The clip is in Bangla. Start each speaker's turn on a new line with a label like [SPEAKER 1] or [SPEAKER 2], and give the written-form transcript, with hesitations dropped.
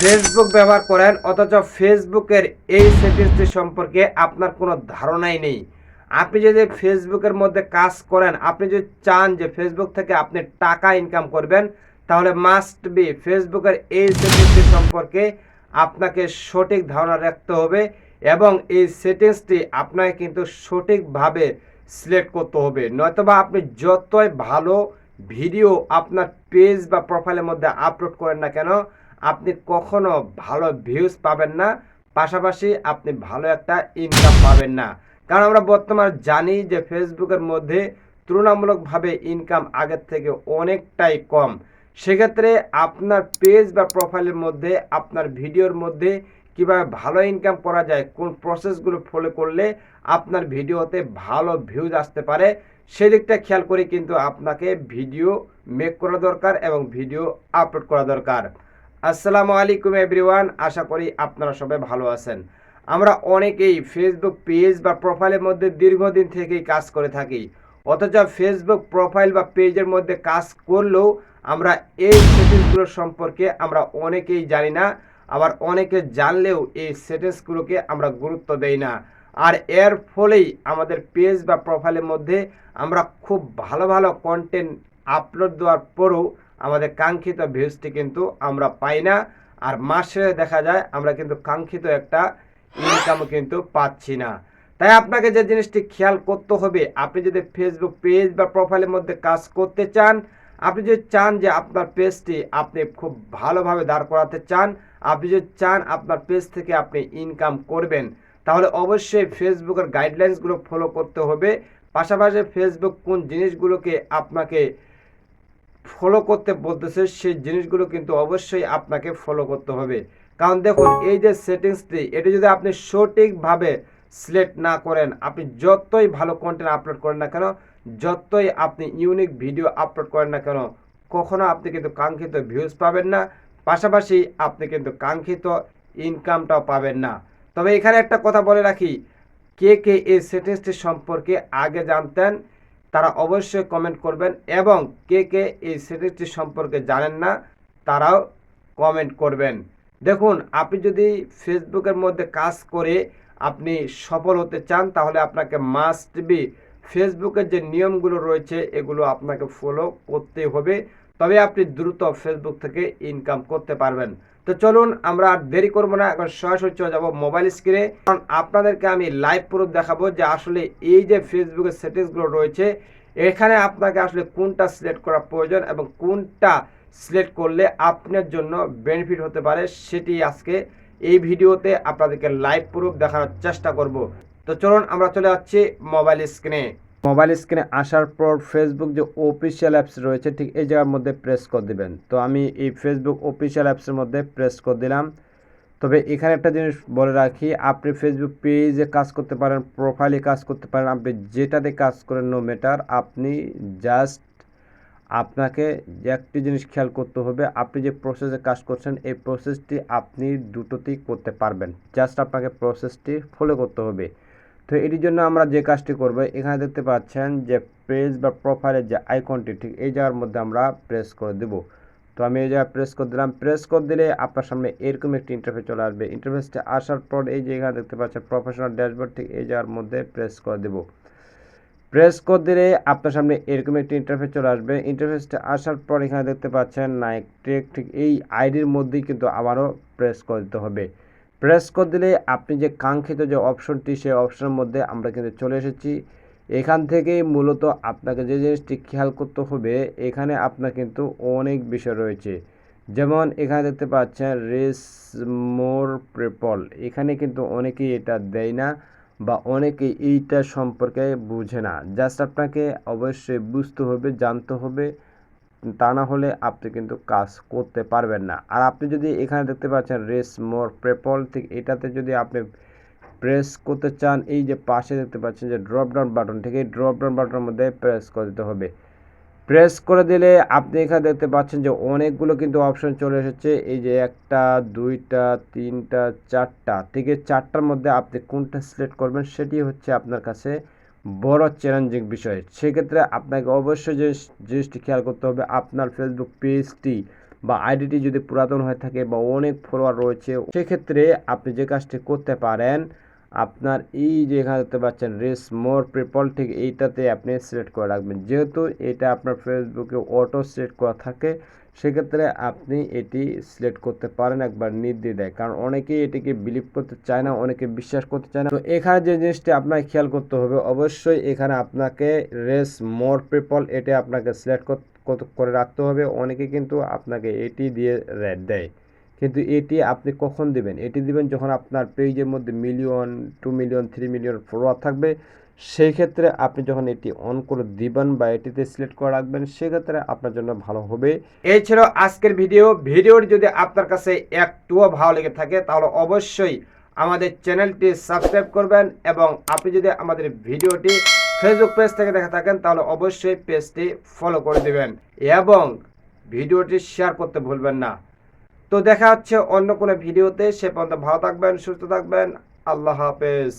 [SPEAKER 1] ফেসবুক ব্যবহার করেন অথচ ফেসবুকের এই সেটিংসটি সম্পর্কে আপনার কোনো ধারণাই নেই। আপনি যদি ফেসবুকের মধ্যে কাজ করেন, আপনি যদি চান যে ফেসবুক থেকে আপনি টাকা ইনকাম করবেন, তাহলে মাস্ট বি ফেসবুকের এই সেটিংসটি সম্পর্কে আপনাকে সঠিক ধারণা রাখতে হবে এবং এই সেটিংসটি আপনাকে কিন্তু সঠিকভাবে সিলেক্ট করতে হবে। নয়তোবা আপনি যতই ভালো ভিডিও আপনার পেজ বা প্রোফাইলের মধ্যে আপলোড করেন না কেন, আপনি কখনো ভালো ভিউজ পাবেন না, পাশাপাশি আপনি ভালো একটা ইনকাম পাবেন না। কারণ আমরা বর্তমানে জানি যে ফেসবুকের মধ্যে তুলনামূলকভাবে ইনকাম আগের থেকে অনেকটাই কম। সেক্ষেত্রে আপনার পেজ বা প্রোফাইলের মধ্যে আপনার ভিডিওর মধ্যে কীভাবে ভালো ইনকাম করা যায়, কোন প্রসেসগুলো ফলো করলে আপনার ভিডিওতে ভালো ভিউজ আসতে পারে, সেদিকটা খেয়াল করে কিন্তু আপনাকে ভিডিও মেক করা দরকার এবং ভিডিও আপলোড করা দরকার। আসসালামু আলাইকুম এভরিওয়ান, আশা করি আপনারা সবাই ভালো আছেন। আমরা অনেকেই ফেসবুক পেজ বা প্রোফাইলের মধ্যে দীর্ঘদিন থেকেই কাজ করে থাকি, অথচ ফেসবুক প্রোফাইল বা পেজের মধ্যে কাজ করলেও আমরা এই সেটিংসগুলো সম্পর্কে আমরা অনেকেই জানি না, আবার অনেকে জানলেও এই সেটিংসগুলোকে আমরা গুরুত্ব দেই না। আর এর ফলেই আমাদের পেজ বা প্রোফাইলের মধ্যে আমরা খুব ভালো ভালো কন্টেন্ট আপলোড দেওয়ার পরেও আমাদের কাঙ্ক্ষিত ভিউজটি কিন্তু আমরা পাই না। আর মাসে দেখা যায় আমরা কিন্তু কাঙ্ক্ষিত একটা ইনকামও কিন্তু পাচ্ছি না। তাই আপনাকে যে জিনিসটি খেয়াল করতে হবে, আপনি যদি ফেসবুক পেজ বা প্রোফাইলের মধ্যে কাজ করতে চান, আপনি যদি চান যে আপনার পেজটি আপনি খুব ভালোভাবে দাঁড় করাতে চান, আপনি যদি চান আপনার পেজ থেকে আপনি ইনকাম করবেন, তাহলে অবশ্যই ফেসবুকের গাইডলাইন্সগুলো ফলো করতে হবে। পাশাপাশি ফেসবুক কোন জিনিসগুলোকে আপনাকে ফলো করতে বলতেছে সেই জিনিসগুলো কিন্তু অবশ্যই আপনাকে ফলো করতে হবে। কারণ দেখুন, এই যে সেটিংসটি, এটি যদি আপনি সঠিকভাবে সিলেক্ট না করেন, আপনি যতই ভালো কন্টেন্ট আপলোড করেন না কেন, যতই আপনি ইউনিক ভিডিও আপলোড করেন না কেন, কখনো আপনি কিন্তু কাঙ্ক্ষিত ভিউজ পাবেন না, পাশাপাশি আপনি কিন্তু কাঙ্ক্ষিত ইনকামটাও পাবেন না। তবে এখানে একটা কথা বলে রাখি, কে কে এই সেটিংসটি সম্পর্কে আগে জানতেন তারা অবশ্যই কমেন্ট করবেন, এবং কে কে এই সেটিংসটি সম্পর্কে জানেন না তারাও কমেন্ট করবেন। দেখুন, আপনি যদি ফেসবুকের মধ্যে কাজ করে আপনি সফল হতে চান, তাহলে আপনাকে মাস্ট বি ফেসবুকের যে নিয়মগুলো রয়েছে এগুলো আপনাকে ফলো করতে হবে, তবে আপনি দ্রুত ফেসবুক থেকে ইনকাম করতে পারবেন। তো চলুন আমরা আর দেরি করবো না, এখন সরাসরি চলে যাবো মোবাইল স্ক্রিনে। কারণ আপনাদেরকে আমি লাইভ প্রুফ দেখাবো যে আসলে এই যে ফেসবুকের সেটিংসগুলো রয়েছে, এখানে আপনাকে আসলে কোনটা সিলেক্ট করা প্রয়োজন এবং কোনটা সিলেক্ট করলে আপনার জন্য বেনিফিট হতে পারে, সেটি আজকে এই ভিডিওতে আপনাদেরকে লাইভ প্রুফ দেখানোর চেষ্টা করব। তো চলুন আমরা চলে যাচ্ছি মোবাইল স্ক্রিনে। মোবাইল স্ক্রিনে আসার পর ফেসবুক যে অফিসিয়াল অ্যাপস রয়েছে ঠিক এই জায়গার মধ্যে প্রেস করে দেবেন। তো আমি এই ফেসবুক অফিসিয়াল অ্যাপসের মধ্যে প্রেস করে দিলাম। তবে এখানে একটা জিনিস বলে রাখি, আপনি ফেসবুক পেজে কাজ করতে পারেন, প্রোফাইলে কাজ করতে পারেন, আপনি যেটাতে কাজ করেন নো ম্যাটার, আপনি জাস্ট আপনাকে একটি জিনিস খেয়াল করতে হবে, আপনি যে প্রসেসে কাজ করছেন এই প্রসেসটি আপনি দুটোতেই করতে পারবেন, জাস্ট আপনাকে প্রসেসটি ফলো করতে হবে। তো এটির জন্য আমরা যে কাজটি করব, এখানে দেখতে পাচ্ছেন যে পেজ বা প্রোফাইলের যে আইকনটি ঠিক এই জায়গার মধ্যে আমরা প্রেস করে দেব। তো আমি এই জায়গায় প্রেস করে দিলাম। প্রেস করে দিলে আপনার সামনে এরকম একটি ইন্টারফেস চলে আসবে। ইন্টারফেসটি আসার পর এই যে এখানে দেখতে পাচ্ছেন প্রফেশনাল ড্যাশবোর্ড, ঠিক এই জায়গার মধ্যে প্রেস করে দেব। প্রেস করে দিলে আপনার সামনে এরকম একটি ইন্টারফেস চলে আসবে। ইন্টারফেসটা আসার পর এখানে দেখতে পাচ্ছেন নাইক টেক, ঠিক এই আইডির মধ্যেই কিন্তু আবারও প্রেস করে দিতে হবে। প্রেস করে দিলে আপনি যে কাঙ্ক্ষিত যে অপশনটি, সেই অপশনের মধ্যে আমরা কিন্তু চলে এসেছি। এখান থেকেই মূলত আপনাকে যে জিনিসটি খেয়াল করতে হবে, এখানে আপনার কিন্তু অনেক বিষয় রয়েছে। যেমন এখানে দেখতে পাচ্ছেন রিচ মোর পিপল, এখানে কিন্তু অনেকেই এটা দেয় না বা অনেকে এইটা সম্পর্কে বুঝে না। জাস্ট আপনাকে অবশ্যই বুঝতে হবে, জানতে হবে, তা না হলে আপনি কিন্তু কাজ করতে পারবেন না। আর আপনি যদি এখানে দেখতে পাচ্ছেন রিচ মোর পিপল, ঠিক এটাতে যদি আপনি প্রেস করতে চান, এই যে পাশে দেখতে পাচ্ছেন যে ড্রপ ডাউন বাটন, ঠিক এই ড্রপ ডাউন বাটনের মধ্যে প্রেস করে দিতে হবে। প্রেস করে দিলে আপনি এখানে দেখতে পাচ্ছেন যে অনেকগুলো কিন্তু অপশন চলে এসেছে। এই যে একটা, দুইটা, তিনটা, চারটা, ঠিক এই চারটার মধ্যে আপনি কোনটা সিলেক্ট করবেন সেটি হচ্ছে আপনার কাছে বড় চ্যালেঞ্জিং বিষয়। সেক্ষেত্রে আপনাকে অবশ্যই যে জিনিসটি খেয়াল করতে হবে, আপনার ফেসবুক পেজটি বা আইডিটি যদি পুরাতন হয়ে থাকে বা অনেক ফলোয়ার রয়েছে, সেক্ষেত্রে আপনি যে কাজটি করতে পারেন, আপনার এই যে এখানে দেখতে পাচ্ছেন রিচ মোর পিপল, ঠিক এইটাতে আপনি সিলেক্ট করে রাখবেন। যেহেতু এটা আপনার ফেসবুকে অটো সিলেক্ট করা থাকে, সেক্ষেত্রে আপনি এটি সিলেক্ট করতে পারেন একবার নির্দ্বিধায়, কারণ অনেকেই এটিকে বিলিভ করতে চায় না, অনেকে বিশ্বাস করতে চায় না। তো এখানে যে জিনিসটি আপনাকে খেয়াল করতে হবে, অবশ্যই এখানে আপনাকে রেস মোর পিপল এটা আপনাকে সিলেক্ট করে রাখতে হবে। অনেকে কিন্তু আপনাকে এটি দিয়ে রেট দেয়, কিন্তু এটি আপনি কখন দিবেন? এটি দিবেন যখন আপনার পেজের মধ্যে মিলিয়ন, 2 মিলিয়ন, 3 মিলিয়ন ফলোয়ার থাকবে। সেই ক্ষেত্রে আপনি যখন এটি অন করে দিবেন বা এটিতে সিলেক্ট করে রাখবেন, সেক্ষেত্রে আপনার জন্য ভালো হবে। এই ছিল আজকের ভিডিওটি যদি আপনার কাছে একটুও ভালো লেগে থাকে, তাহলে অবশ্যই আমাদের চ্যানেলটি সাবস্ক্রাইব করবেন, এবং আপনি যদি আমাদের ভিডিওটি ফেসবুক পেজ থেকে দেখে থাকেন, তাহলে অবশ্যই পেজটি ফলো করে দিবেন এবং ভিডিওটি শেয়ার করতে ভুলবেন না। তো দেখা হচ্ছে অন্য কোনো ভিডিওতে। সে পর্যন্ত ভালো থাকবেন, সুস্থ থাকবেন। আল্লাহ হাফেজ।